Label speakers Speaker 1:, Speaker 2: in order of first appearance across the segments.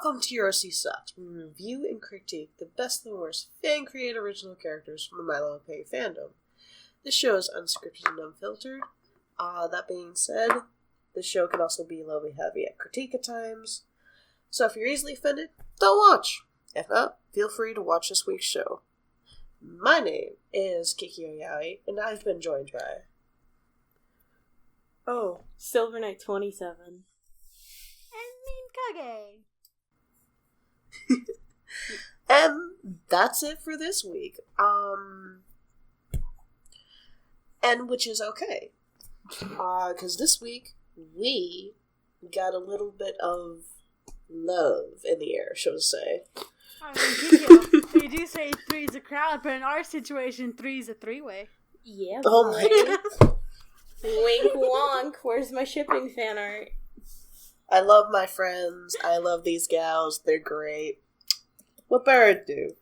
Speaker 1: Welcome to YourOcSucks, where we review and critique the best and the worst fan-created original characters from the My Little Pony Fandom. This show is unscripted and unfiltered. That being said, this show can also be a little bit heavy at critique at times. So if you're easily offended, don't watch. If not, feel free to watch this week's show. My name is Kiki Oyai, and I've been joined by...
Speaker 2: Silver Knight 27.
Speaker 3: And Kage.
Speaker 1: And that's it for this week. And which is okay. Because this week, we got a little bit of love in the air, shall we say.
Speaker 3: We do say three's a crowd, but in our situation, three's a three-way.
Speaker 2: Yeah.
Speaker 1: Oh my.
Speaker 2: Wink wonk. Where's my shipping fan art?
Speaker 1: I love my friends. I love these gals. They're great. What better to do?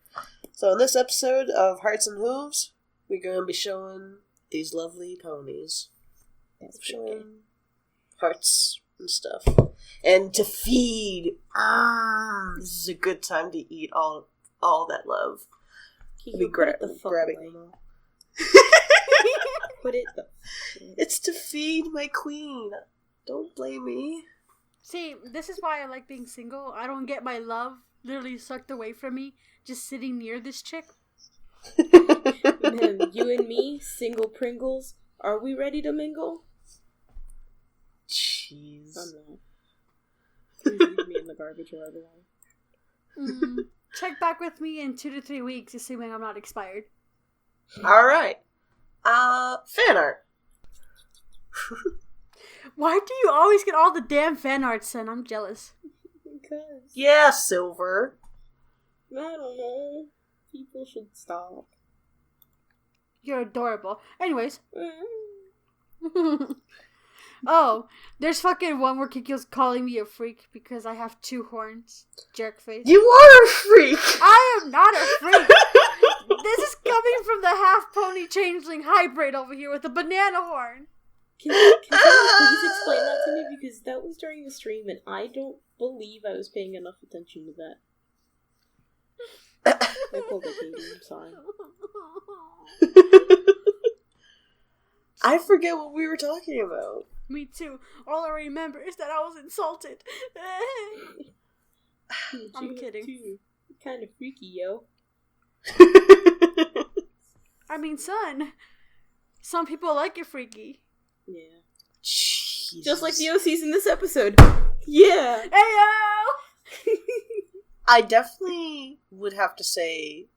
Speaker 1: So in this episode of Hearts and Hooves, we're going to be showing these lovely ponies. Showing hearts and stuff. And to feed. This is a good time to eat all that love.
Speaker 2: Be
Speaker 1: grabbing them all.
Speaker 2: Put it
Speaker 1: It's to feed my queen. Don't blame me.
Speaker 3: See, this is why I like being single. I don't get my love literally sucked away from me just sitting near this chick.
Speaker 2: Man, you and me, single Pringles, are we ready to mingle?
Speaker 1: Jeez.
Speaker 2: I'm not. Please leave me in the garbage where I belong.
Speaker 3: Check back with me in 2 to 3 weeks, assuming I'm not expired.
Speaker 1: Alright. Fan art.
Speaker 3: Why do you always get all the damn fan art, son? I'm jealous.
Speaker 2: Because...
Speaker 1: Yeah, Silver.
Speaker 2: I don't know. People should stop.
Speaker 3: You're adorable. Anyways. Oh, there's fucking one where Kikyo's calling me a freak because I have 2 horns. Jerkface.
Speaker 1: You are a freak!
Speaker 3: I am not a freak! This is coming from the half-pony changeling hybrid over here with a banana horn.
Speaker 2: Can someone please explain that to me? Because that was during the stream and I don't believe I was paying enough attention to that. I pulled a baby, I'm sorry.
Speaker 1: I forget what we were talking about.
Speaker 3: Me too. All I remember is that I was insulted. I'm kidding.
Speaker 2: Too. Kind of freaky, yo.
Speaker 3: I mean, son, some people like it freaky.
Speaker 2: Yeah.
Speaker 1: Jesus.
Speaker 2: Just like the OCs in this episode. Yeah.
Speaker 3: Heyo!
Speaker 1: I definitely would have to say,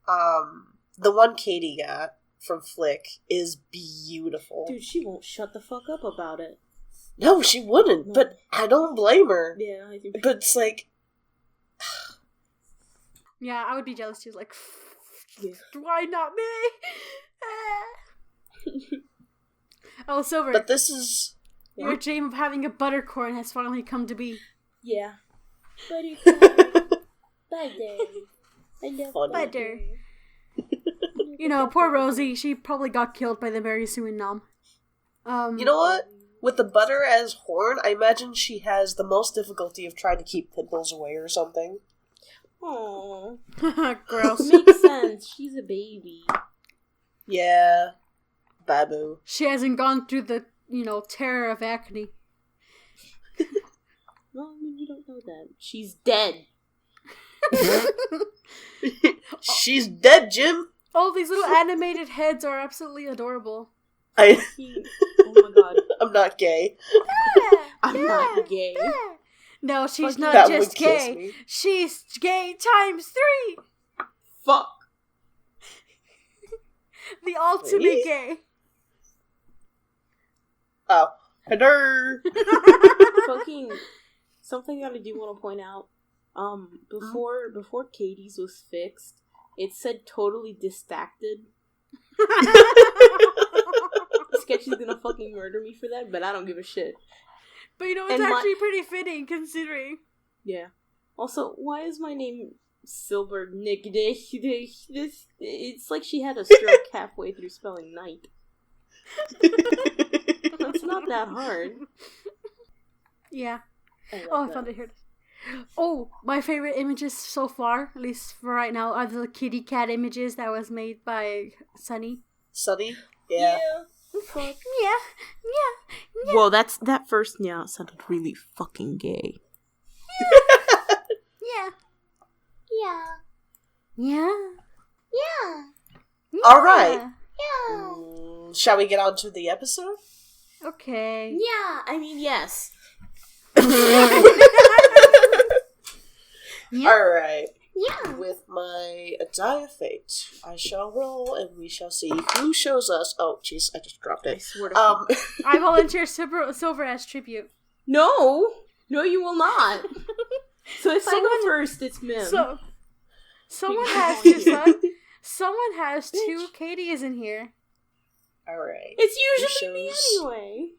Speaker 1: the one Katie got from Flick is beautiful.
Speaker 2: Dude, she won't shut the fuck up about it.
Speaker 1: No, she wouldn't, but I don't blame her.
Speaker 2: Yeah, I think.
Speaker 1: But it's like...
Speaker 3: Yeah, I would be jealous too. Like,
Speaker 2: Yeah.
Speaker 3: why not me? Oh, Silver.
Speaker 1: But this is...
Speaker 3: Your dream of having a buttercorn has finally come to be.
Speaker 2: Yeah. Buddy. Bye, Daddy. I love
Speaker 3: Butter. You know, poor Rosie, she probably got killed by the Mary Sue and Nom.
Speaker 1: You know what? With the butter as horn, I imagine she has the most difficulty of trying to keep pimples away or something.
Speaker 2: Aww.
Speaker 3: Gross.
Speaker 2: Makes sense. She's a baby.
Speaker 1: Yeah. Babu.
Speaker 3: She hasn't gone through the, terror of acne.
Speaker 2: Well, I mean, you don't know that. She's dead.
Speaker 1: She's dead, Jim!
Speaker 3: All these little animated heads are absolutely adorable.
Speaker 2: Oh my god.
Speaker 1: I'm not gay.
Speaker 2: I'm not gay.
Speaker 3: No, she's
Speaker 2: Fuck
Speaker 3: not
Speaker 1: that
Speaker 3: just
Speaker 1: would kiss
Speaker 3: gay.
Speaker 1: me.
Speaker 3: She's gay times 3.
Speaker 2: Fuck.
Speaker 3: The ultimate
Speaker 1: Me?
Speaker 3: gay.
Speaker 1: Oh. Hello!
Speaker 2: Fucking something that I do want to point out. Before Katie's was fixed, it said totally distracted. Sketchy's gonna fucking murder me for that, but I don't give a shit.
Speaker 3: But it's
Speaker 2: And
Speaker 3: actually pretty fitting considering.
Speaker 2: Yeah. Also, why is my name Silver Nick? It's like she had a stroke halfway through spelling night. It's not that hard.
Speaker 3: Yeah.
Speaker 2: I
Speaker 3: Oh, I
Speaker 2: that.
Speaker 3: found it here. Oh, my favorite images so far, at least for right now, are the kitty cat images that was made by Sunny.
Speaker 1: Sunny? Yeah.
Speaker 2: Fuck.
Speaker 3: Yeah.
Speaker 2: Whoa, that first sounded really fucking gay.
Speaker 3: Yeah.
Speaker 1: All right. Shall we get on to the episode?
Speaker 3: Okay.
Speaker 2: Yeah, I mean, yes.
Speaker 3: Yeah.
Speaker 1: All right.
Speaker 2: Yeah.
Speaker 1: With my Die of Fate, I shall roll and we shall see who shows us. Oh, jeez, I just dropped
Speaker 2: I
Speaker 1: it.
Speaker 2: swear to
Speaker 3: I volunteer silver as tribute.
Speaker 2: No, you will not. So if I go first, it's Mim.
Speaker 3: So, someone has to. Someone has two Katies in here.
Speaker 1: All right.
Speaker 2: It's usually me anyway.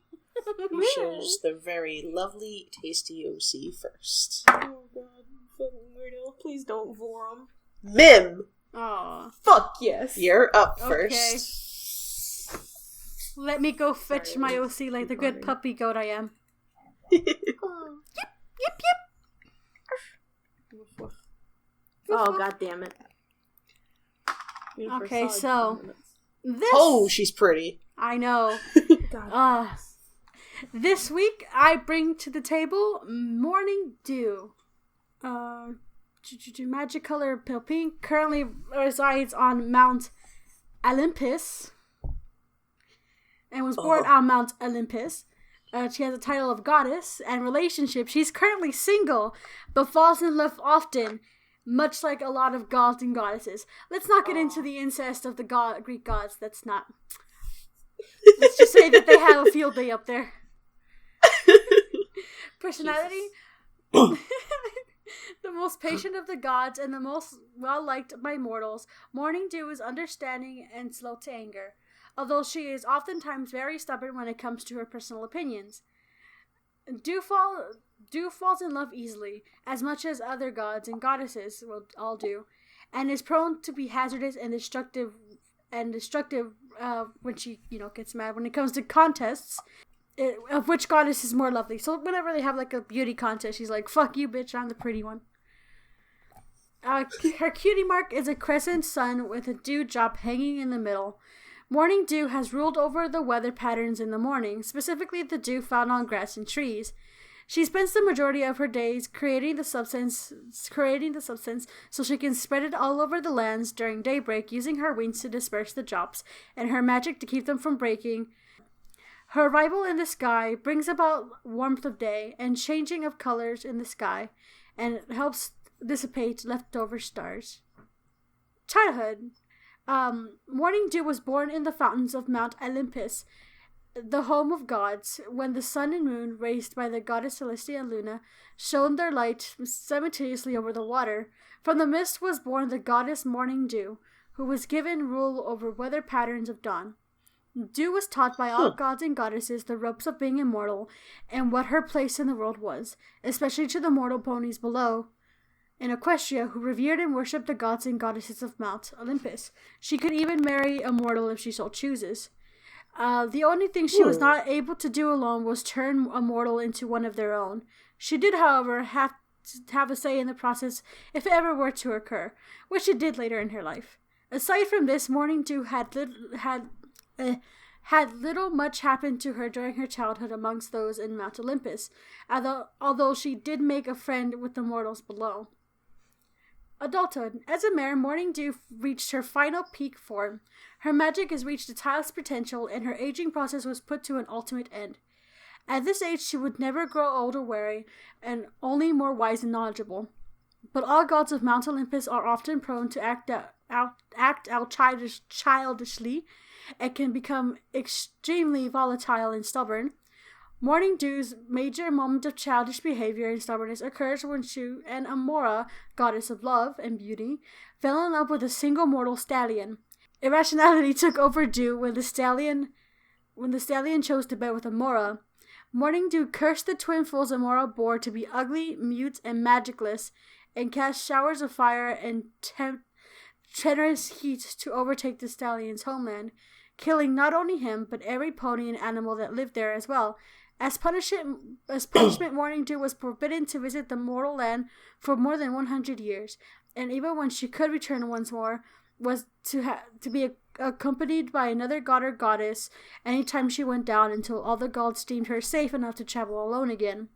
Speaker 1: Who shows the very lovely, tasty OC first?
Speaker 2: Oh god, fucking weirdo. Please don't vor him.
Speaker 1: Mim!
Speaker 3: Aw.
Speaker 2: Fuck yes.
Speaker 1: You're up
Speaker 3: Okay.
Speaker 1: first.
Speaker 3: Let me go fetch my OC like the good puppy goat I am.
Speaker 2: Yep. Oh god damn it.
Speaker 3: Okay, so this.
Speaker 1: Oh, she's pretty.
Speaker 3: I know.
Speaker 2: God.
Speaker 3: This week I bring to the table Morning Dew. Magic color pale pink. Currently resides on Mount Olympus. And was born on Mount Olympus. She has a title of goddess and relationship. She's currently single, but falls in love often, much like a lot of gods and goddesses. Let's not get into the incest of the Greek gods. That's not. Let's just say that they have a field day up there. Personality? The most patient of the gods and the most well-liked by mortals, Morning Dew is understanding and slow to anger, although she is oftentimes very stubborn when it comes to her personal opinions. Dew falls in love easily, as much as other gods and goddesses will all do, and is prone to be hazardous and destructive when she, gets mad. When it comes to contests, of which goddess is more lovely. So whenever they have like a beauty contest, she's like, "Fuck you, bitch! I'm the pretty one." Her cutie mark is a crescent sun with a dew drop hanging in the middle. Morning Dew has ruled over the weather patterns in the morning, specifically the dew found on grass and trees. She spends the majority of her days creating the substance so she can spread it all over the lands during daybreak, using her wings to disperse the drops and her magic to keep them from breaking. Her arrival in the sky brings about warmth of day and changing of colors in the sky, and helps dissipate leftover stars. Childhood. Morning Dew was born in the fountains of Mount Olympus, the home of gods, when the sun and moon, raised by the goddess Celestia and Luna, shone their light simultaneously over the water. From the mist was born the goddess Morning Dew, who was given rule over weather patterns of dawn. Dew was taught by all gods and goddesses the ropes of being immortal and what her place in the world was, especially to the mortal ponies below in Equestria, who revered and worshipped the gods and goddesses of Mount Olympus. She could even marry a mortal if she so chooses. The only thing she was not able to do alone was turn a mortal into one of their own. She did, however, have a say in the process if it ever were to occur, which it did later in her life. Aside from this, Morning Dew had little much happen to her during her childhood amongst those in Mount Olympus, although she did make a friend with the mortals below. Adulthood. As a mare, Morning Dew reached her final peak form. Her magic has reached its highest potential, and her aging process was put to an ultimate end. At this age, she would never grow old or weary, and only more wise and knowledgeable. But all gods of Mount Olympus are often prone to act out childishly, and can become extremely volatile and stubborn. Morning Dew's major moment of childish behavior and stubbornness occurs when she and Amora, goddess of love and beauty, fell in love with a single mortal stallion. Irrationality took over Dew when the stallion chose to bed with Amora. Morning Dew cursed the twin foals Amora bore to be ugly, mute, and magicless, and cast showers of fire and treacherous heat to overtake the stallion's homeland, killing not only him, but every pony and animal that lived there as well, As punishment, Morning Dew was forbidden to visit the mortal land for more than 100 years, and even when she could return once more, was to be accompanied by another god or goddess anytime she went down until all the gods deemed her safe enough to travel alone again.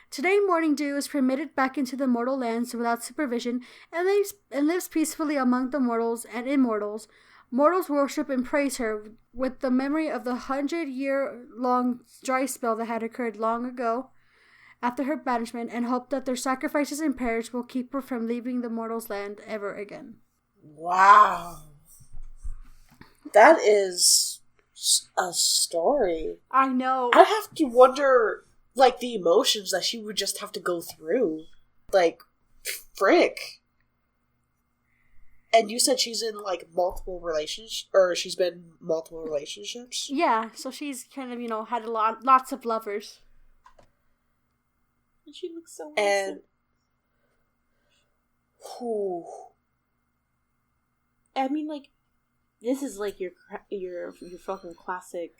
Speaker 3: Today, Morning Dew is permitted back into the mortal lands without supervision and lives peacefully among the mortals and immortals. Mortals worship and praise her with the memory of the 100-year-long dry spell that had occurred long ago after her banishment, and hope that their sacrifices and prayers will keep her from leaving the mortals' land ever again.
Speaker 1: Wow. That is a story.
Speaker 3: I know.
Speaker 1: I have to wonder, like, the emotions that she would just have to go through. Like, frick. And you said she's in, like, multiple relationships, or she's been in multiple relationships?
Speaker 3: Yeah, so she's kind of, had lots of lovers.
Speaker 2: And she looks so
Speaker 1: And,
Speaker 2: I mean, like, this is, like, your fucking classic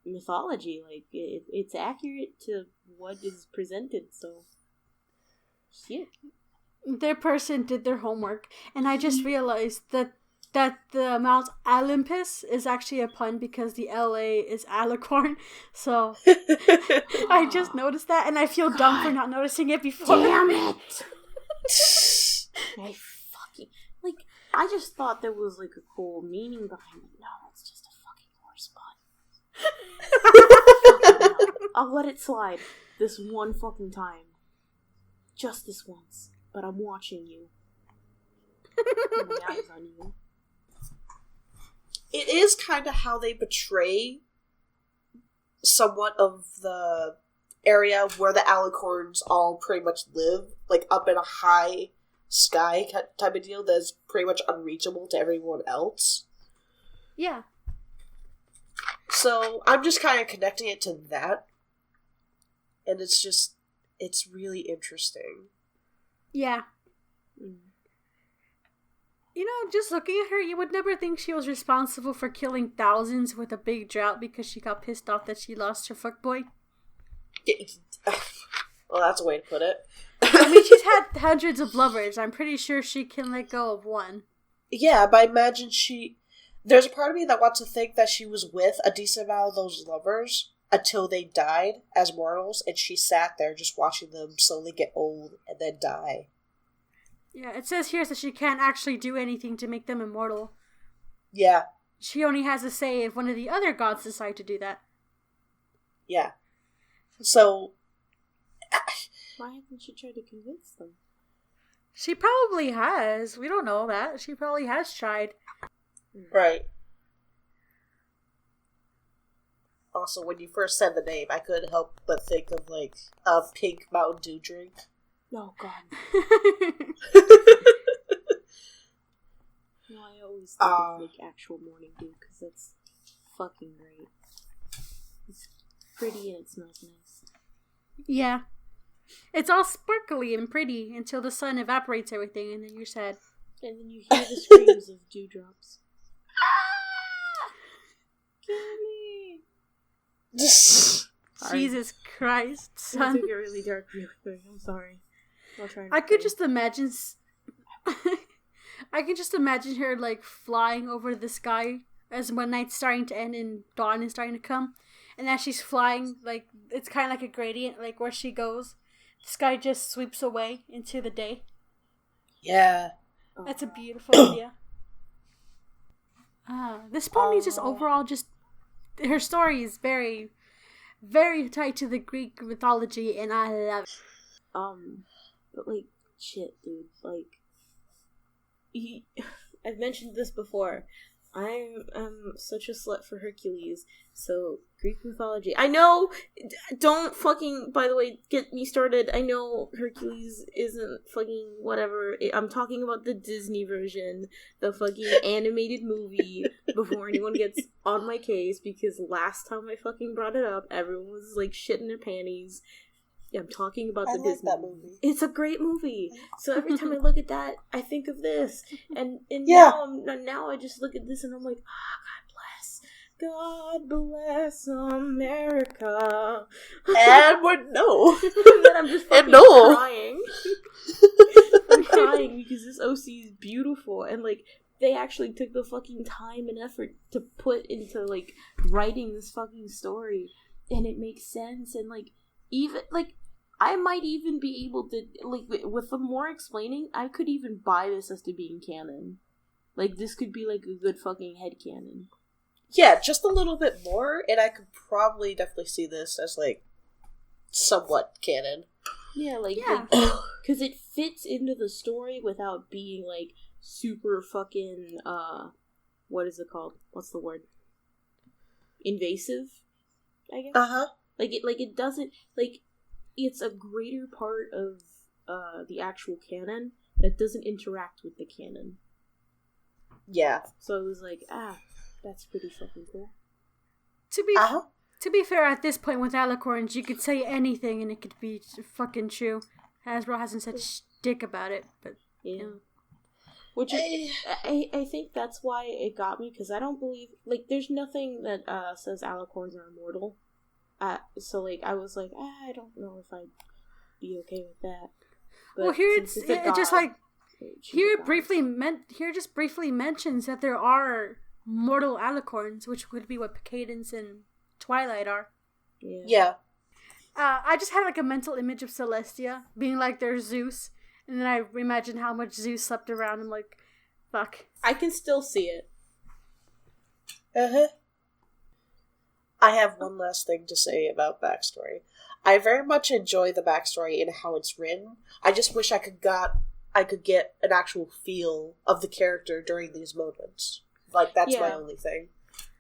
Speaker 2: mythology. Like, it's accurate to what is presented, so, shit.
Speaker 3: Their person did their homework, and I just realized that the Mount Olympus is actually a pun because the LA is alicorn, so I just noticed that, and I feel dumb for not noticing it before.
Speaker 2: Damn it! I fucking, like, I just thought there was, like, a cool meaning behind it. No, it's just a fucking horse pun. I'll let it slide this one fucking time. Just this once. But I'm watching you. My eyes on you.
Speaker 1: It is kind of how they betray somewhat of the area where the alicorns all pretty much live, like up in a high sky type of deal that's pretty much unreachable to everyone else.
Speaker 3: Yeah.
Speaker 1: So I'm just kind of connecting it to that, and it's really interesting.
Speaker 3: Yeah. Just looking at her, you would never think she was responsible for killing thousands with a big drought because she got pissed off that she lost her fuckboy.
Speaker 1: Well, that's a way to put it.
Speaker 3: I mean, she's had hundreds of lovers. I'm pretty sure she can let go of one.
Speaker 1: Yeah, but I imagine there's a part of me that wants to think that she was with a decent amount of those lovers until they died as mortals, and she sat there just watching them slowly get old and then die.
Speaker 3: Yeah, it says here that she can't actually do anything to make them immortal.
Speaker 1: Yeah.
Speaker 3: She only has a say if one of the other gods decide to do that.
Speaker 1: Yeah. So...
Speaker 2: Why haven't she tried to convince them?
Speaker 3: She probably has. We don't know that. She probably has tried.
Speaker 1: Right. Also, when you first said the name, I couldn't help but think of, like, a pink Mountain Dew drink.
Speaker 2: Oh, God. No, I always think of, like, actual Morning Dew, because that's fucking great. It's pretty and it smells nice.
Speaker 3: Yeah. It's all sparkly and pretty until the sun evaporates everything, and then you're sad.
Speaker 2: And then you hear the screams of dewdrops. Kill me!
Speaker 3: Jesus Christ, son.
Speaker 2: I took it really dark real quick. I'm sorry. I'll try.
Speaker 3: I could just imagine. I can just imagine her like flying over the sky as when night's starting to end and dawn is starting to come, and as she's flying, like it's kind of like a gradient, like where she goes, the sky just sweeps away into the day.
Speaker 1: Yeah,
Speaker 3: that's a beautiful idea. This pony just overall her story is very, very tied to the Greek mythology, and I love it.
Speaker 2: But like, shit, dude, like, I've mentioned this before. I'm such a slut for Hercules, so Greek mythology. I know, don't fucking, by the way, get me started. I know Hercules isn't fucking whatever. I'm talking about the Disney version, the fucking animated movie, before anyone gets on my case, because last time I fucking brought it up, everyone was like shitting their panties. Yeah, I'm talking about the Disney movie. It's a great movie. So every time I look at that, I think of this. And yeah. now I just look at this and I'm like, oh, God bless. God bless America.
Speaker 1: And we're no.
Speaker 2: And then I'm just fucking
Speaker 1: no.
Speaker 2: crying. I'm crying because this OC is beautiful, and like they actually took the fucking time and effort to put into like writing this fucking story, and it makes sense. And like even like I might even be able to like with the more explaining, I could even buy this as to being canon. Like this could be like a good fucking headcanon.
Speaker 1: Yeah, just a little bit more, and I could probably definitely see this as like somewhat canon.
Speaker 2: Yeah, like
Speaker 3: Yeah.
Speaker 2: because it fits into the story without being like super fucking what is it called? What's the word? Invasive, I guess. Like it doesn't like it's a greater part of the actual canon that doesn't interact with the canon.
Speaker 1: Yeah.
Speaker 2: So it was like, that's pretty fucking cool.
Speaker 3: To be fair, at this point with alicorns, you could say anything and it could be fucking true. Hasbro hasn't said shtick about it, but
Speaker 2: yeah. Which I think that's why it got me, because I don't believe like there's nothing that says alicorns are immortal. So like I was like, I don't know if I'd be okay with that. But
Speaker 3: well, here it's just like here just briefly mentions that there are mortal alicorns, which would be what Cadence and Twilight are.
Speaker 1: Yeah.
Speaker 3: I just had like a mental image of Celestia being like their Zeus, and then I imagine how much Zeus slept around and like, fuck.
Speaker 2: I can still see it.
Speaker 1: I have one last thing to say about backstory. I very much enjoy the backstory and how it's written. I just wish I could get an actual feel of the character during these moments. Like, that's my only thing.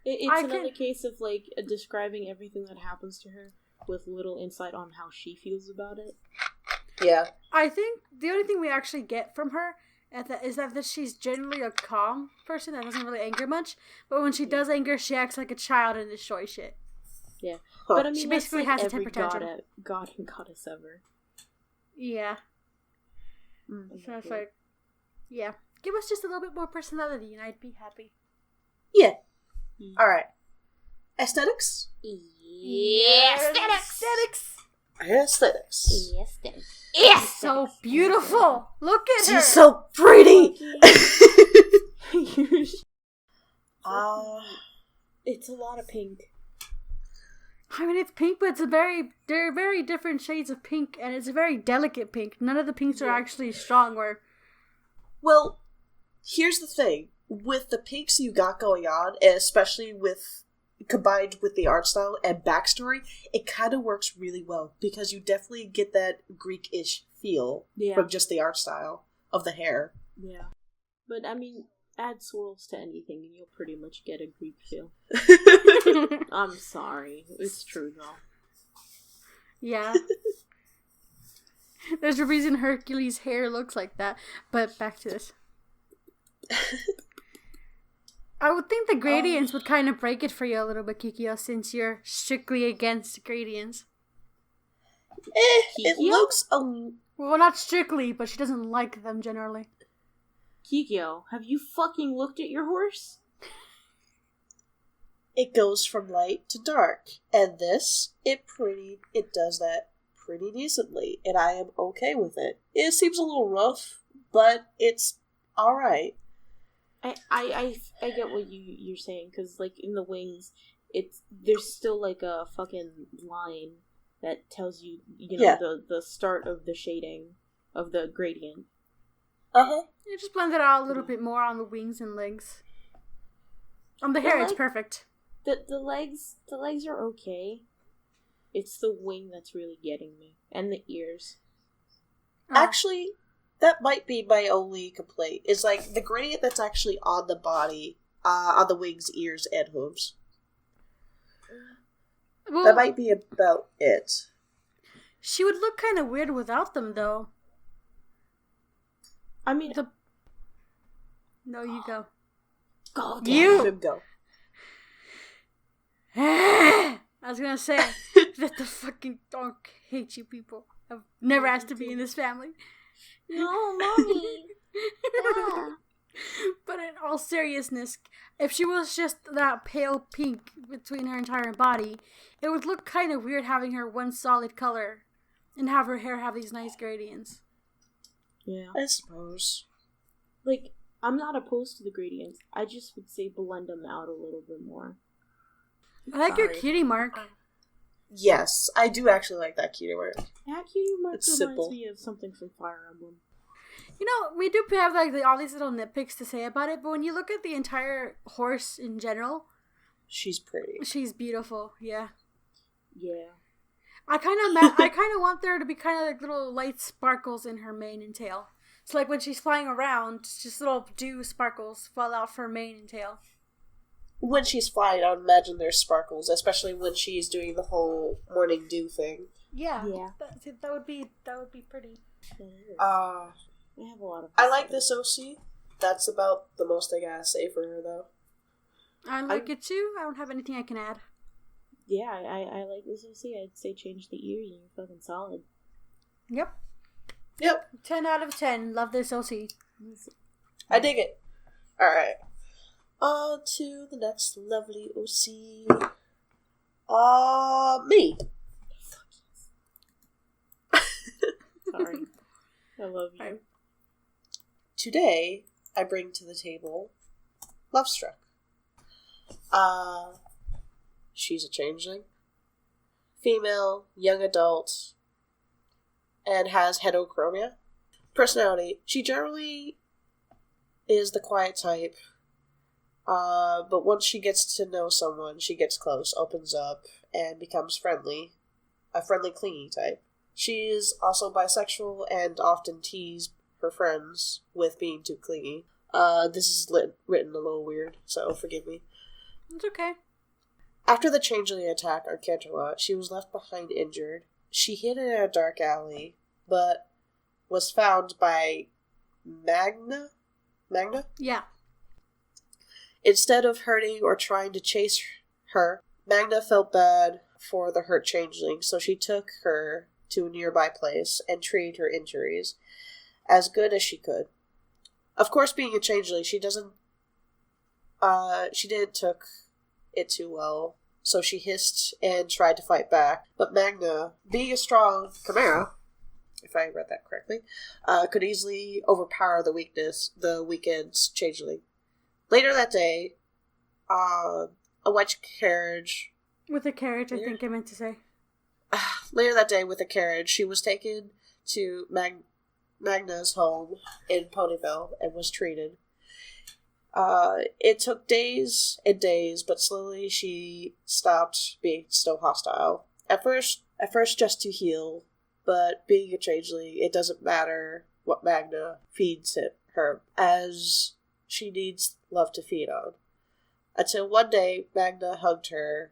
Speaker 2: It's another case of, like, describing everything that happens to her with little insight on how she feels about it.
Speaker 1: Yeah.
Speaker 3: I think the only thing we actually get from her is that she's generally a calm person that doesn't really anger much, but when she does anger, she acts like a child and destroys shit.
Speaker 2: Yeah. But I mean,
Speaker 3: she basically has a temper tantrum.
Speaker 2: God and goddess ever.
Speaker 3: Yeah. So it's like, yeah. Give us just a little bit more personality and I'd be happy.
Speaker 1: Yeah. Alright. Aesthetics?
Speaker 2: Yeah,
Speaker 3: aesthetics.
Speaker 2: Yes.
Speaker 3: So beautiful. Look at her.
Speaker 1: She's so pretty.
Speaker 2: It's a lot of pink.
Speaker 3: I mean, it's pink, but they're very different shades of pink, and it's a very delicate pink. None of the pinks are actually strong.
Speaker 1: Well, here's the thing. With the pinks you got going on, and especially combined with the art style and backstory, it kind of works really well, because you definitely get that Greek-ish feel from just the art style of the hair.
Speaker 2: Yeah. But, I mean, add swirls to anything and you'll pretty much get a Greek feel. I'm sorry. It's true, though.
Speaker 3: Yeah. There's a reason Hercules' hair looks like that, but back to this. I would think the gradients would kind of break it for you a little bit, Kikyo, since you're strictly against gradients.
Speaker 1: It looks
Speaker 3: well, not strictly, but she doesn't like them generally.
Speaker 2: Kikyo, have you fucking looked at your horse?
Speaker 1: It goes from light to dark, and it does that pretty decently, and I am okay with it. It seems a little rough, but it's alright.
Speaker 2: I get what you're saying, because, like, in the wings, there's still, like, a fucking line that tells you, the start of the shading of the gradient.
Speaker 3: You just blend it out a little bit more on the wings and legs. On the hair, it's perfect.
Speaker 2: The legs are okay. It's the wing that's really getting me. And the ears.
Speaker 1: Actually, that might be my only complaint. Is like the gradient that's actually on the body, on the wings, ears, and hooves. Well, that might be about it.
Speaker 3: She would look kind of weird without them, though.
Speaker 2: I mean,
Speaker 3: No, you go.
Speaker 2: Go,
Speaker 3: you
Speaker 1: go.
Speaker 3: I was gonna say that the fucking dog hates you people. I've never asked to be in this family.
Speaker 2: No, mommy.
Speaker 3: But in all seriousness, if she was just that pale pink between her entire body, it would look kind of weird having her one solid color and have her hair have these nice gradients.
Speaker 2: Yeah.
Speaker 1: I suppose.
Speaker 2: Like, I'm not opposed to the gradients. I just would say blend them out a little bit more.
Speaker 3: I like your cutie mark.
Speaker 1: Yes, I do actually like that cutie mark.
Speaker 2: That cutie mark
Speaker 1: It's
Speaker 2: reminds
Speaker 1: simple.
Speaker 2: me of something from Fire Emblem.
Speaker 3: You know, we do have like all these little nitpicks to say about it, but when you look at the entire horse in general,
Speaker 1: She's pretty.
Speaker 3: she's beautiful. Yeah,
Speaker 2: Yeah.
Speaker 3: I kind of want there to be kind of like little light sparkles in her mane and tail. So like when she's flying around, just little dew sparkles fall out for her mane and tail.
Speaker 1: When she's flying, I would imagine there's sparkles, especially when she's doing the whole morning dew thing.
Speaker 3: Yeah,
Speaker 2: Yeah.
Speaker 3: That would be pretty.
Speaker 2: I have a lot of.
Speaker 1: I like this OC. That's about the most I gotta say for her, though.
Speaker 3: I like it too. I don't have anything I can add.
Speaker 2: Yeah, I like this OC. I'd say change the ears and you're fucking solid.
Speaker 3: Yep. 10 out of 10. Love this OC.
Speaker 1: I dig it. Alright. On to the next lovely OC. Me.
Speaker 2: Sorry. I love you.
Speaker 1: Today, I bring to the table Lovestruck. She's a changeling. Female, young adult, and has heterochromia. Personality, she generally is the quiet type, but once she gets to know someone, she gets close, opens up, and becomes friendly. A friendly, clingy type. She is also bisexual and often tease her friends with being too clingy. This is written a little weird, so forgive me.
Speaker 3: It's okay.
Speaker 1: After the changeling attack on Canterlot, she was left behind injured. She hid in a dark alley, but was found by Magna?
Speaker 3: Yeah.
Speaker 1: Instead of hurting or trying to chase her, Magna felt bad for the hurt changeling, so she took her to a nearby place and treated her injuries as good as she could. Of course, being a changeling, she didn't took it too well, so she hissed and tried to fight back. But Magna, being a strong chimera, if I read that correctly, could easily overpower the weakened changeling. Later that day, a white carriage...
Speaker 3: With a carriage, I think I meant to say.
Speaker 1: Later that day, with a carriage, she was taken to Magna's home in Ponyville and was treated. It took days and days, but slowly she stopped being so hostile. At first just to heal, but being a changeling, it doesn't matter what Magna feeds her, as she needs love to feed on. Until one day, Magna hugged her,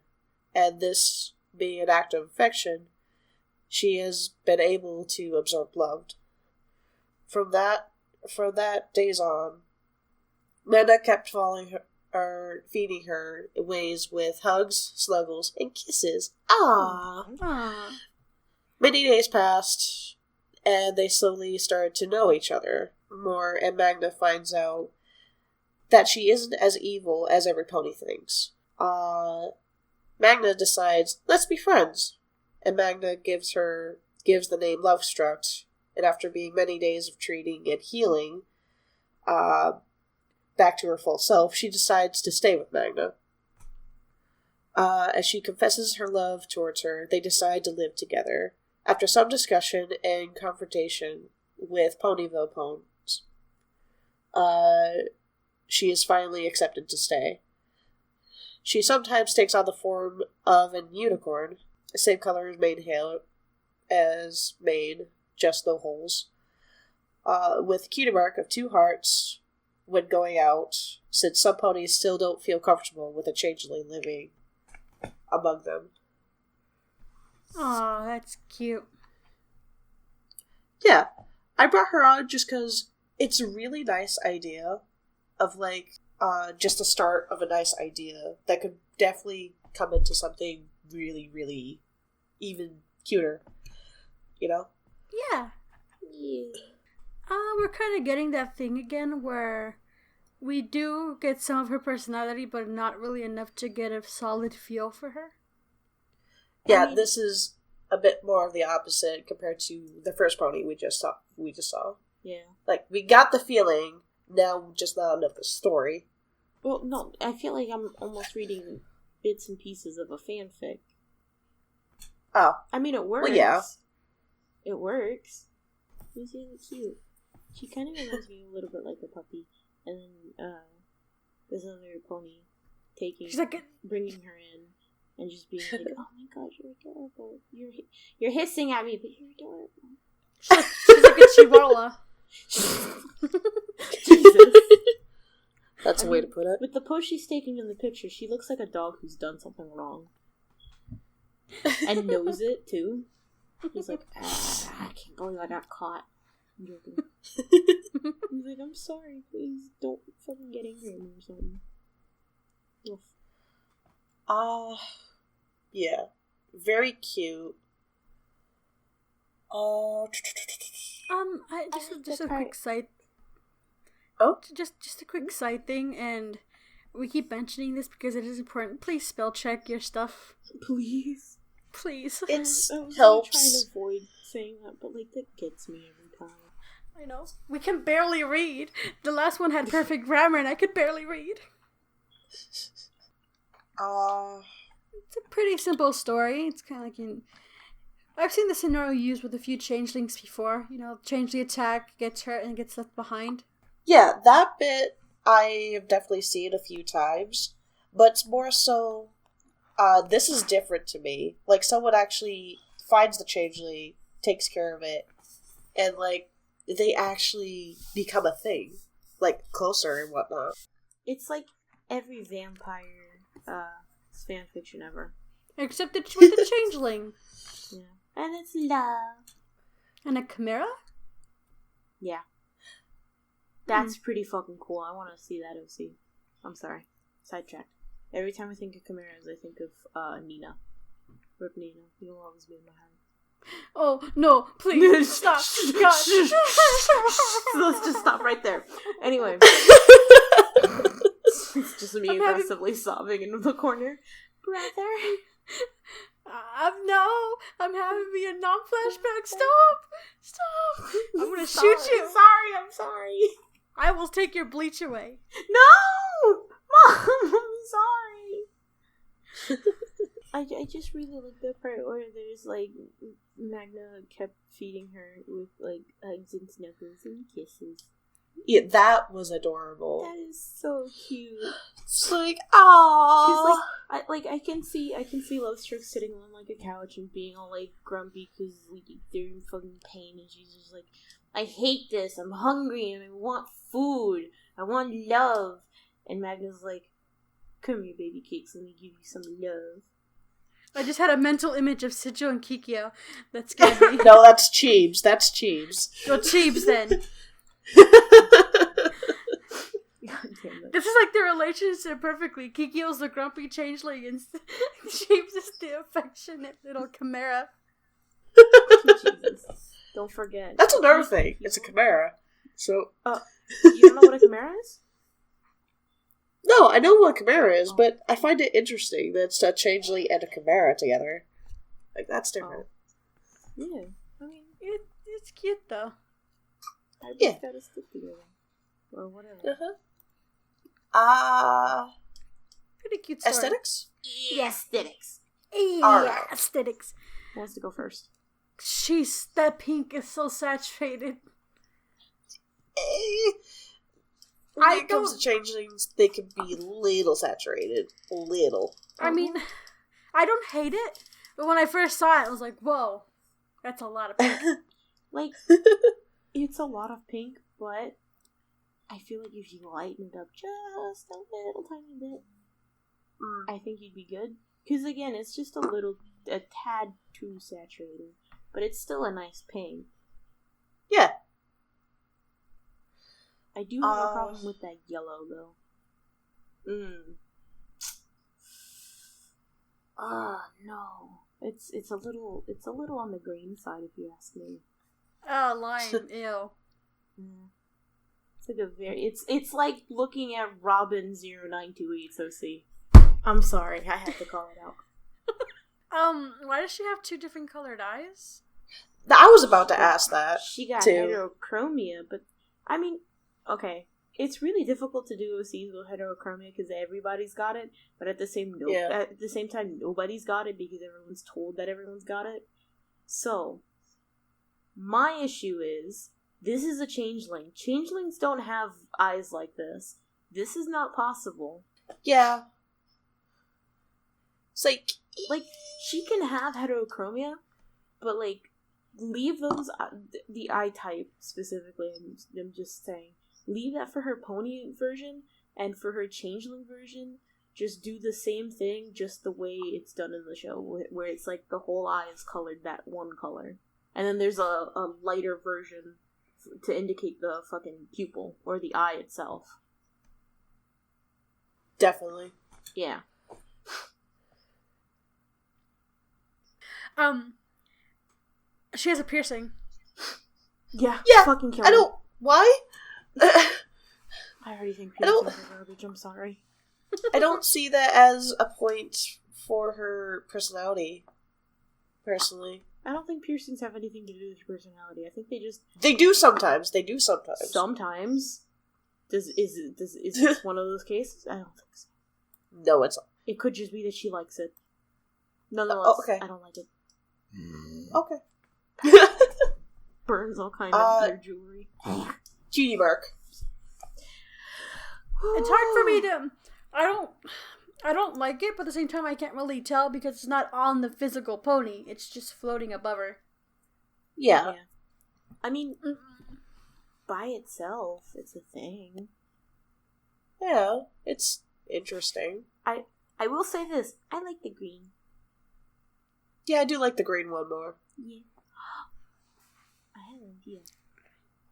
Speaker 1: and this being an act of affection, she has been able to absorb love. From that days on, Magna kept feeding her in ways with hugs, snuggles, and kisses. Aww. Many days passed, and they slowly started to know each other more, and Magna finds out that she isn't as evil as every pony thinks. Magna decides, let's be friends. And Magna gives the name Lovestruck, and after being many days of treating and healing, back to her full self, she decides to stay with Magna. As she confesses her love towards her, they decide to live together. After some discussion and confrontation with Ponyville Pons, she is finally accepted to stay. She sometimes takes on the form of an unicorn, the same color as mane, just no holes, with cutie mark of 2 hearts when going out, since some ponies still don't feel comfortable with a changeling living among them.
Speaker 3: Aw, that's cute.
Speaker 1: Yeah, I brought her on just because it's a really nice idea of, just a start of a nice idea that could definitely come into something really, really even cuter, you know?
Speaker 3: Yeah. We're kind of getting that thing again where we do get some of her personality, but not really enough to get a solid feel for her.
Speaker 1: Yeah, I mean, this is a bit more of the opposite compared to the first pony we just saw.
Speaker 2: Yeah.
Speaker 1: Like, we got the feeling, now just not enough the story.
Speaker 2: Well, no, I feel like I'm almost reading bits and pieces of a fanfic.
Speaker 1: Oh.
Speaker 2: I mean, it works.
Speaker 1: Well, yeah.
Speaker 2: It works. She's really cute. She kind of reminds me a little bit like a puppy. And then, this other pony bringing her in and just being like, oh my god, you're adorable. You're hissing at me, but you're adorable.
Speaker 3: She's like a chihuahua.
Speaker 2: Jesus.
Speaker 1: That's a way to put it.
Speaker 2: With the pose she's taking in the picture, she looks like a dog who's done something wrong. And knows it, too. He's like, I can't believe I got caught. I'm joking. He's like, I'm sorry, please don't fucking get angry at me or something. Oof.
Speaker 1: Yeah. Very cute.
Speaker 3: Just a quick side.
Speaker 1: Oh?
Speaker 3: Just a quick side thing, and we keep mentioning this because it is important. Please spell check your stuff.
Speaker 2: Please.
Speaker 3: Please.
Speaker 1: It
Speaker 2: helps.
Speaker 1: helps.
Speaker 2: Trying to avoid saying that, but like that gets me every time.
Speaker 3: I know. We can barely read. The last one had perfect grammar, and I could barely read. It's a pretty simple story. It's kind of like I've seen the scenario used with a few changelings before. You know, changeling attack, gets hurt, and gets left behind.
Speaker 1: Yeah, that bit I have definitely seen a few times, but it's more so, this is different to me. Like, someone actually finds the changeling, takes care of it, and, like, they actually become a thing. Like, closer and whatnot.
Speaker 2: It's like every vampire, fanfiction ever.
Speaker 3: Except it's with a changeling.
Speaker 2: Yeah. And it's love.
Speaker 3: And a chimera?
Speaker 2: Yeah. That's pretty fucking cool. I want to see that OC. I'm sorry. Sidetracked. Every time I think of chimeras, I think of Nina. Rip Nina. You'll always be in my heart.
Speaker 3: Oh, no, please, stop. God.
Speaker 2: Let's just stop right there. Anyway. It's just me aggressively sobbing in the corner. Brother.
Speaker 3: I'm having me a non-flashback. Stop. I'm gonna shoot you.
Speaker 2: I'm sorry.
Speaker 3: I will take your bleach away.
Speaker 2: No! Mom, I'm sorry. I just really like the part where there's, like, Magna kept feeding her with, like, hugs and snuggles and kisses.
Speaker 1: Yeah, that was adorable.
Speaker 2: That is so cute.
Speaker 1: It's like, aww.
Speaker 2: I can see Lovestruck sitting on, like, a couch and being all, like, grumpy because, like, they're in fucking pain, and she's just like, I hate this, I'm hungry, and I want food, I want love. And Magna's like, come here, baby cakes, let me give you some love.
Speaker 3: I just had a mental image of Sijo and Kikyo. That scared me.
Speaker 1: No, that's Cheebs.
Speaker 3: Well, Cheebs, then.
Speaker 2: God damn it.
Speaker 3: This is like their relationship perfectly. Kikyo's the grumpy changeling, and Cheebs is the affectionate little chimera.
Speaker 2: Jesus. Don't forget.
Speaker 1: That's another thing. It's a chimera. So.
Speaker 2: You don't know what a chimera is?
Speaker 1: No, I know what a chimera is, but I find it interesting that it's a changeling and a chimera together. Like, that's different.
Speaker 2: Yeah. I mean,
Speaker 3: it's cute, though.
Speaker 2: I just gotta stick together. Or whatever.
Speaker 3: Pretty cute story.
Speaker 1: Aesthetics?
Speaker 2: Yeah, aesthetics.
Speaker 3: Yeah, aesthetics.
Speaker 2: Who wants to go first?
Speaker 3: Jeez, that pink is so saturated.
Speaker 1: When it comes to changelings, they can be little saturated. Little.
Speaker 3: I mean, I don't hate it, but when I first saw it, I was like, whoa, that's a lot of pink.
Speaker 2: Like, it's a lot of pink, but I feel like if you lighten it up just a little tiny bit, I think you'd be good. Because again, it's just a tad too saturated, but it's still a nice pink.
Speaker 1: Yeah.
Speaker 2: I do have a problem with that yellow, though. No. It's a little on the green side, if you ask me.
Speaker 3: Oh, lime. Ew.
Speaker 2: It's like looking at Robin 0928's OC. I'm sorry, I had to call it out.
Speaker 3: Why does she have 2 different colored eyes?
Speaker 1: I was about to ask that.
Speaker 2: She got
Speaker 1: too.
Speaker 2: heterochromia, but I mean, okay, it's really difficult to do OCs with heterochromia because everybody's got it, but at the same time, nobody's got it because everyone's told that everyone's got it. So, my issue is, this is a changeling. Changelings don't have eyes like this. This is not possible.
Speaker 1: Yeah. It's
Speaker 2: like, she can have heterochromia, but, like, leave those, the eye type specifically, I'm just saying, leave that for her pony version, and for her changeling version, just do the same thing, just the way it's done in the show, where it's like the whole eye is colored that one color. And then there's a lighter version to indicate the fucking pupil, or the eye itself.
Speaker 1: Definitely.
Speaker 2: Yeah.
Speaker 3: She has a piercing.
Speaker 2: Yeah. Fucking kill
Speaker 1: I don't... Why?
Speaker 2: I already think piercings are garbage, I'm sorry.
Speaker 1: I don't see that as a point for her personality, personally.
Speaker 2: I don't think piercings have anything to do with your personality. I think they just...
Speaker 1: They do sometimes.
Speaker 2: Sometimes. Is this one of those cases? I don't think so.
Speaker 1: No, it's not.
Speaker 2: It could just be that she likes it. Nonetheless,
Speaker 1: okay.
Speaker 2: I don't like it.
Speaker 1: Okay.
Speaker 2: Burns all kind of your jewelry.
Speaker 1: Cutie mark.
Speaker 3: It's hard for me to... I don't like it, but at the same time I can't really tell because it's not on the physical pony. It's just floating above her.
Speaker 1: Yeah.
Speaker 2: I mean, by itself, it's a thing.
Speaker 1: Yeah, it's interesting.
Speaker 2: I will say this. I like the green.
Speaker 1: Yeah, I do like the green one more.
Speaker 2: Yeah. I have an idea.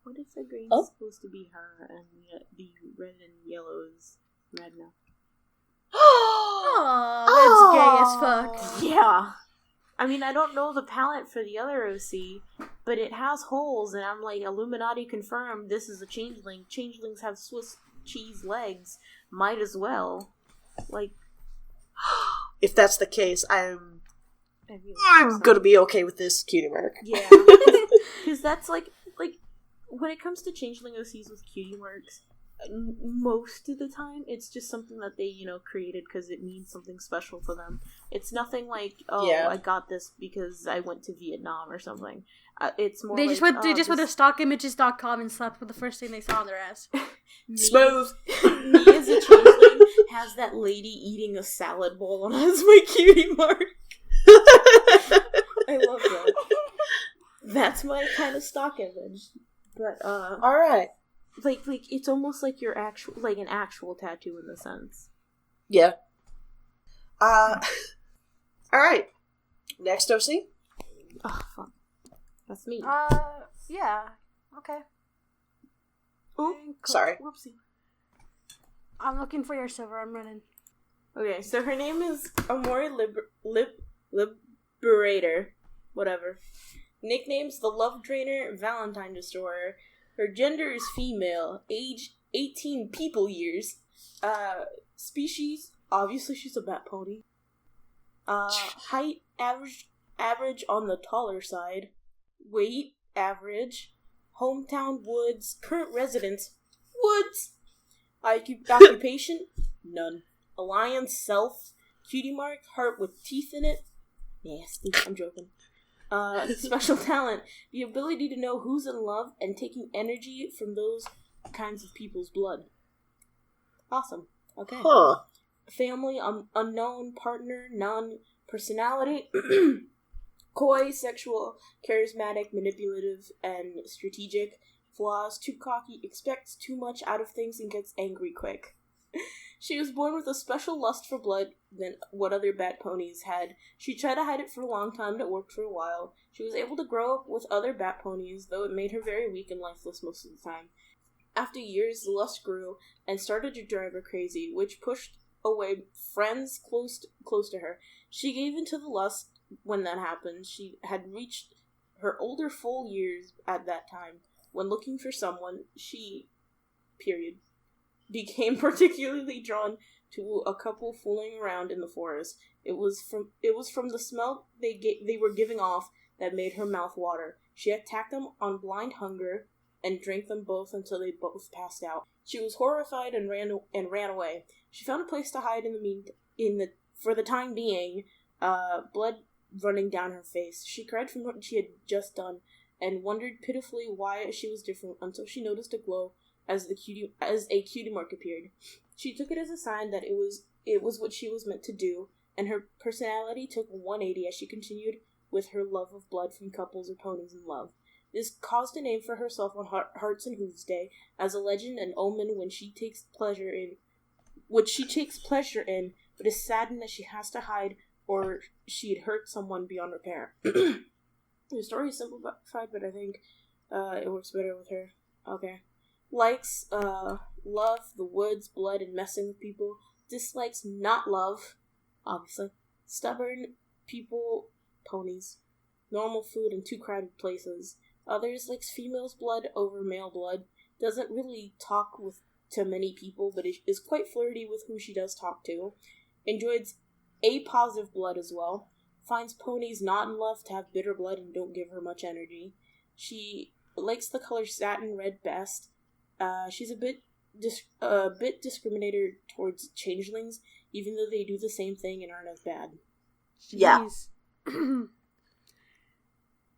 Speaker 2: What if the green is supposed to be her and the red and yellow is red now?
Speaker 3: Oh, that's gay as fuck.
Speaker 2: Yeah. I mean, I don't know the palette for the other OC, but it has holes, and I'm like, Illuminati confirmed this is a changeling. Changelings have Swiss cheese legs. Might as well. Like...
Speaker 1: If that's the case, I'm gonna be okay with this cutie mark.
Speaker 2: Yeah. Because that's like, when it comes to changeling OCs with cutie marks, most of the time, it's just something that they, created because it means something special for them. It's nothing like, I got this because I went to Vietnam or something. It's more
Speaker 3: they just went to stockimages.com and slapped with the first thing they saw on their ass.
Speaker 1: Smooth.
Speaker 2: Me as a changeling has that lady eating a salad bowl and has my cutie mark. I love that. That's my kind of stock image. But,
Speaker 1: alright.
Speaker 2: Like, it's almost like your an actual tattoo in the sense.
Speaker 1: Yeah. Alright. Next OC?
Speaker 2: Oh, fuck. That's me.
Speaker 3: Yeah. Okay.
Speaker 2: Oh,
Speaker 1: sorry.
Speaker 2: Whoopsie.
Speaker 3: I'm looking for your silver. I'm running.
Speaker 2: Okay, so her name is Amori Liberator. Whatever. Nickname's the Love Drainer, Valentine Destroyer. Her gender is female. Age 18 people years. Species, obviously she's a bat pony. Height, average on the taller side. Weight, average. Hometown, Woods. Current residence, Woods. Occupation, none. Alliance, self. Cutie mark, heart with teeth in it. Nasty, I'm joking. Special talent, the ability to know who's in love and taking energy from those kinds of people's blood. Awesome. Okay.
Speaker 1: Huh.
Speaker 2: Family, unknown, partner, non-personality, coy, sexual, charismatic, manipulative, and strategic. Flaws, too cocky, expects too much out of things and gets angry quick. She was born with a special lust for blood than what other bat ponies had. She tried to hide it for a long time, and it worked for a while. She was able to grow up with other bat ponies, though it made her very weak and lifeless most of the time. After years, the lust grew and started to drive her crazy, which pushed away friends close to her. She gave into the lust when that happened. She had reached her older full years at that time. When looking for someone, she period, became particularly drawn to a couple fooling around in the forest. It was from the smell they were giving off that made her mouth water. She attacked them on blind hunger and drank them both until they both passed out. She was horrified and ran away. She found a place to hide for the time being, blood running down her face. She cried from what she had just done and wondered pitifully why she was different until she noticed a glow as a cutie mark appeared. She took it as a sign that it was what she was meant to do, and her personality took a 180 as she continued with her love of blood from couples or ponies in love. This caused a name for herself on Hearts and Hooves Day as a legend and omen which she takes pleasure in, but is saddened that she has to hide or she'd hurt someone beyond repair. The story is simplified, but I think it works better with her. Okay. Likes love, the woods, blood, and messing with people. Dislikes not love, obviously. Stubborn people, ponies. Normal food and too crowded places. Others likes female's blood over male blood. Doesn't really talk to many people, but is quite flirty with who she does talk to. Enjoys A positive blood as well. Finds ponies not in love to have bitter blood and don't give her much energy. She likes the color satin red best. She's a bit discriminator towards changelings, even though they do the same thing and aren't as bad.
Speaker 1: Yeah.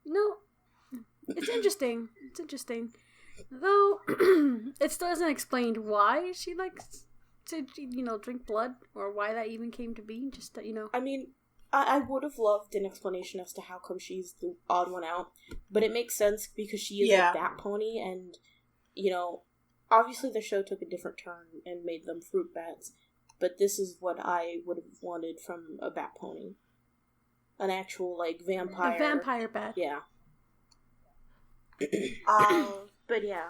Speaker 3: No, it's interesting. It's interesting. Though, it still isn't explained why she likes to, drink blood, or why that even came to be, just that,
Speaker 2: I mean, I would have loved an explanation as to how come she's the odd one out, but it makes sense because she is a bat pony, and, obviously the show took a different turn and made them fruit bats, but this is what I would have wanted from a bat pony. An actual, vampire.
Speaker 3: A vampire bat.
Speaker 2: Yeah. But yeah.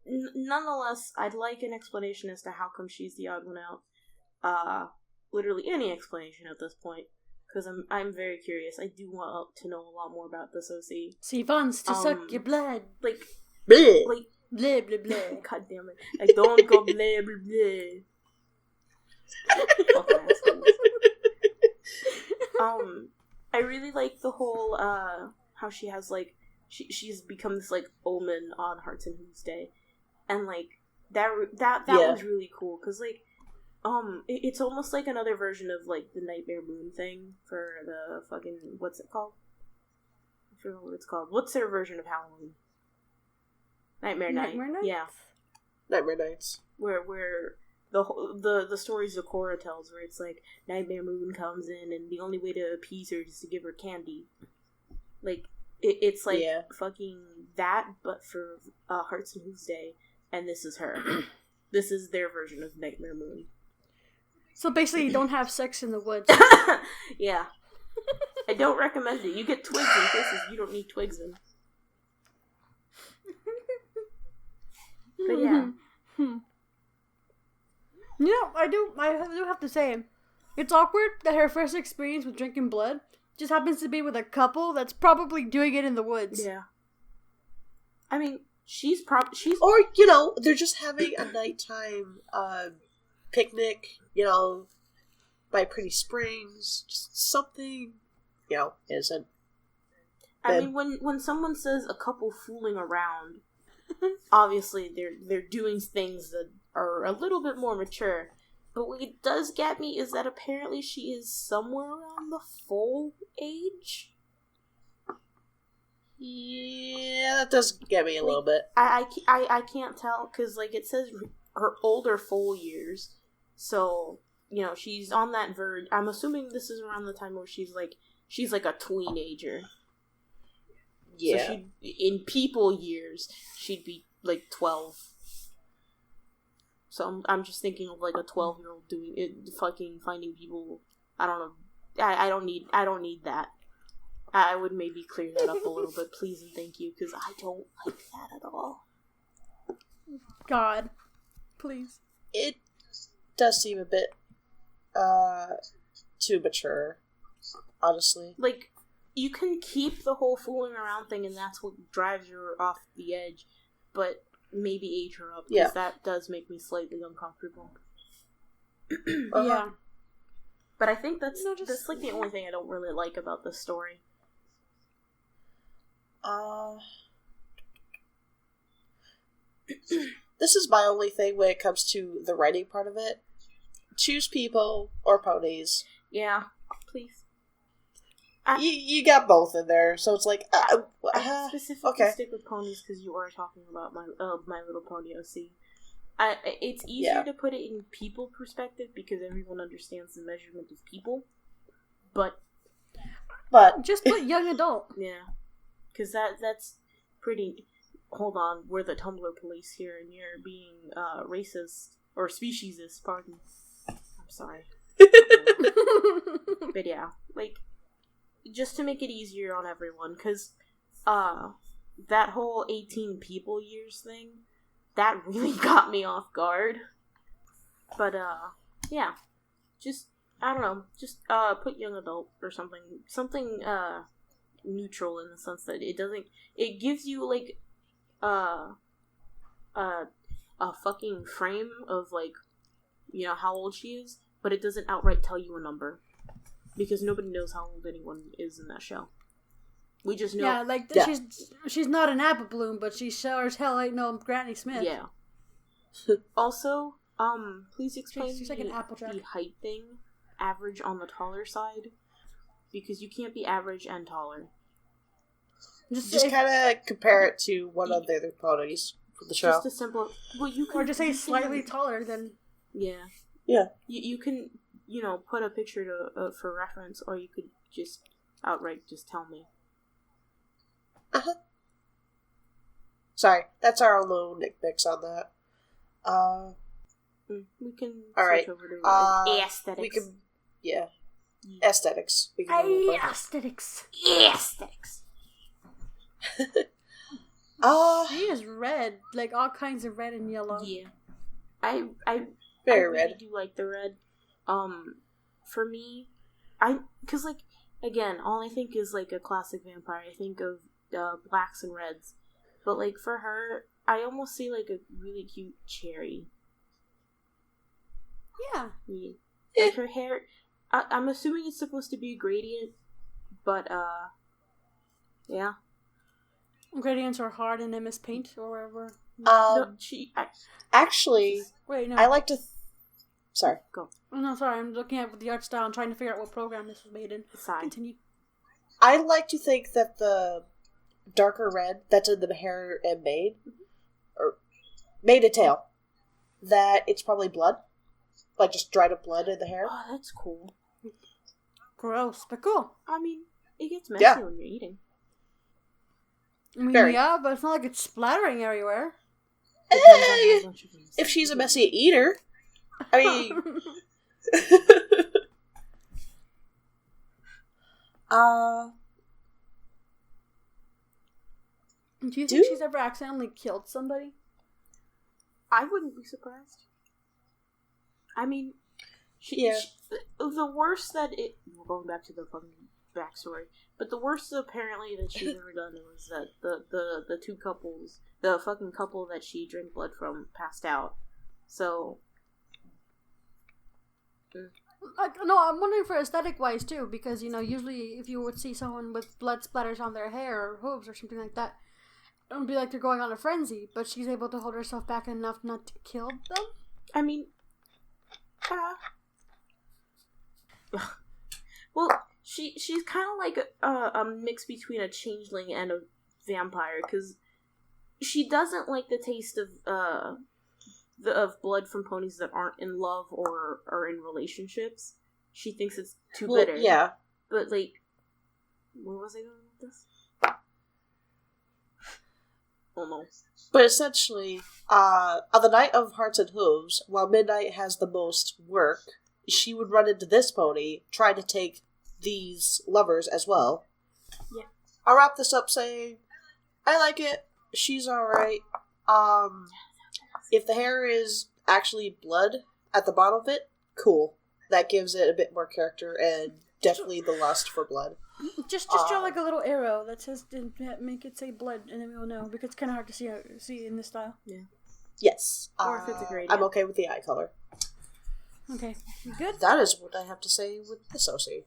Speaker 2: Nonetheless, I'd like an explanation as to how come she's the odd one out. Literally any explanation at this point. Because I'm very curious. I do want to know a lot more about this OC.
Speaker 3: She wants to suck your blood.
Speaker 1: Bleh.
Speaker 3: Blah, blah, blah.
Speaker 2: God damn it. I don't go blah, blah, blah. Fucking assholes. I really like the whole, how she has, she's become this, omen on Hearts and Hooves Day. And, that was really cool. Because, it's almost like another version of, the Nightmare Moon thing for the fucking, what's it called? I forget what it's called. What's their version of Halloween? Nightmare Night? Yeah.
Speaker 1: Nightmare Nights.
Speaker 2: Where the stories of Korra tells, where it's Nightmare Moon comes in and the only way to appease her is to give her candy. It's fucking that, but for Hearts and Hooves Day, and this is her. This is their version of Nightmare Moon.
Speaker 3: So basically you don't have sex in the woods.
Speaker 2: Yeah. I don't recommend it. You get twigs in places you don't need twigs in. But yeah.
Speaker 3: I do have to say, it's awkward that her first experience with drinking blood just happens to be with a couple that's probably doing it in the woods.
Speaker 2: Yeah. I mean, she's...
Speaker 1: Or, they're just having a nighttime picnic, by pretty springs. Just something, innocent.
Speaker 2: I mean, when someone says a couple fooling around, obviously they're doing things that are a little bit more mature. But what it does get me is that apparently she is somewhere around the full age.
Speaker 1: Yeah, that does get me a little bit.
Speaker 2: I can't tell, because, it says her older full years. So, she's on that verge. I'm assuming this is around the time where she's a tweenager.
Speaker 1: Yeah.
Speaker 2: So in people years, she'd be, 12. So I'm just thinking of, a 12-year-old doing it, fucking finding people. I don't know. I don't need that. I would maybe clear that up a little bit, please and thank you, because I don't like that at all.
Speaker 3: God. Please.
Speaker 1: It does seem a bit, too mature, honestly.
Speaker 2: You can keep the whole fooling around thing, and that's what drives you off the edge, but, maybe age her up, because that does make me slightly uncomfortable.
Speaker 3: Yeah.
Speaker 2: But I think that's like the only thing I don't really like about this story.
Speaker 1: This is my only thing when it comes to the writing part of it. Choose people or ponies.
Speaker 2: Yeah, please.
Speaker 1: You got both in there, so it's like...
Speaker 2: I specifically stick with ponies because you are talking about My Little Pony OC. It's easier to put it in people perspective because everyone understands the measurement of people, but
Speaker 3: just put young adult.
Speaker 2: Yeah, because that's pretty... Hold on, we're the Tumblr police here, and you're being racist or speciesist. Pardon. I'm sorry. But yeah, like, just to make it easier on everyone, because that whole 18 people years thing, that really got me off guard. But yeah, just I don't know, just put young adult or something neutral in the sense that it gives you like a fucking frame of like, you know, how old she is, but it doesn't outright tell you a number because nobody knows how old anyone is in that show. We just know.
Speaker 3: Yeah, like she's not an apple bloom, but she sure as hell ain't no Granny Smith.
Speaker 2: Yeah. Also, please explain
Speaker 3: she's like an
Speaker 2: the height thing. Average on the taller side, because you can't be average and taller.
Speaker 1: Just kind of compare it to one of the other ponies from the show.
Speaker 2: Just a simple... Well, you can,
Speaker 3: or just say slightly taller than...
Speaker 2: Yeah.
Speaker 1: Yeah.
Speaker 2: You can, you know, put a picture for reference, or you could just outright just tell me.
Speaker 1: Uh-huh. Sorry, that's our little nitpicks on that.
Speaker 2: We can
Speaker 1: switch
Speaker 2: over to aesthetics.
Speaker 1: We can, yeah. Aesthetics. We can
Speaker 3: Aesthetics.
Speaker 2: Aesthetics.
Speaker 3: She is red, like all kinds of red and yellow.
Speaker 2: Yeah, I
Speaker 1: very
Speaker 2: really
Speaker 1: red.
Speaker 2: do like the red. For me, because like again, all I think is like a classic vampire. I think of blacks and reds, but like for her, I almost see like a really cute cherry.
Speaker 3: Yeah.
Speaker 2: Like her hair. I'm assuming it's supposed to be a gradient, but yeah.
Speaker 3: Gradients are hard in MS Paint or wherever.
Speaker 1: Actually,
Speaker 3: wait, no.
Speaker 1: I like to... Sorry.
Speaker 2: Go.
Speaker 3: Oh, no, sorry. I'm looking at the art style and trying to figure out what program this was made in.
Speaker 2: Sorry.
Speaker 3: Continue.
Speaker 1: I like to think that the darker red that's in the hair and mane, or mane and tail, that it's probably blood. Like just dried up blood in the hair.
Speaker 2: Oh, that's cool.
Speaker 3: Gross, but cool.
Speaker 2: I mean, it gets messy when you're eating.
Speaker 3: I mean,
Speaker 1: Very.
Speaker 3: yeah, but it's not like it's splattering everywhere.
Speaker 1: If she's a messy eater. I mean...
Speaker 3: Do you think she's ever accidentally killed somebody?
Speaker 2: I wouldn't be surprised. I mean, the worst that it... We're going back to the fucking backstory. But the worst, apparently, that she's ever done was that the two couples... The fucking couple that she drank blood from passed out. So...
Speaker 3: No, I'm wondering for aesthetic-wise, too, because, you know, usually if you would see someone with blood splatters on their hair or hooves or something like that, it would be like they're going on a frenzy, but she's able to hold herself back enough not to kill them?
Speaker 2: I mean... well, she's kind of like a mix between a changeling and a vampire, because she doesn't like the taste of blood from ponies that aren't in love or are in relationships. She thinks it's too bitter.
Speaker 1: Yeah.
Speaker 2: But, like, where was I going with this? Oh, no.
Speaker 1: But essentially, on the night of Hearts and Hooves, while Midnight has the most work, she would run into this pony, trying to take these lovers as well.
Speaker 2: Yeah.
Speaker 1: I'll wrap this up saying, I like it. She's alright. If the hair is actually blood at the bottom of it, cool. That gives it a bit more character and definitely the lust for blood.
Speaker 3: Just draw like a little arrow that says, make it say blood, and then we'll know, because it's kind of hard to see in this style.
Speaker 2: Yeah.
Speaker 1: Yes.
Speaker 2: Or if it's a gradient.
Speaker 1: I'm okay with the eye color.
Speaker 3: Okay. You good?
Speaker 1: That is what I have to say with this OC.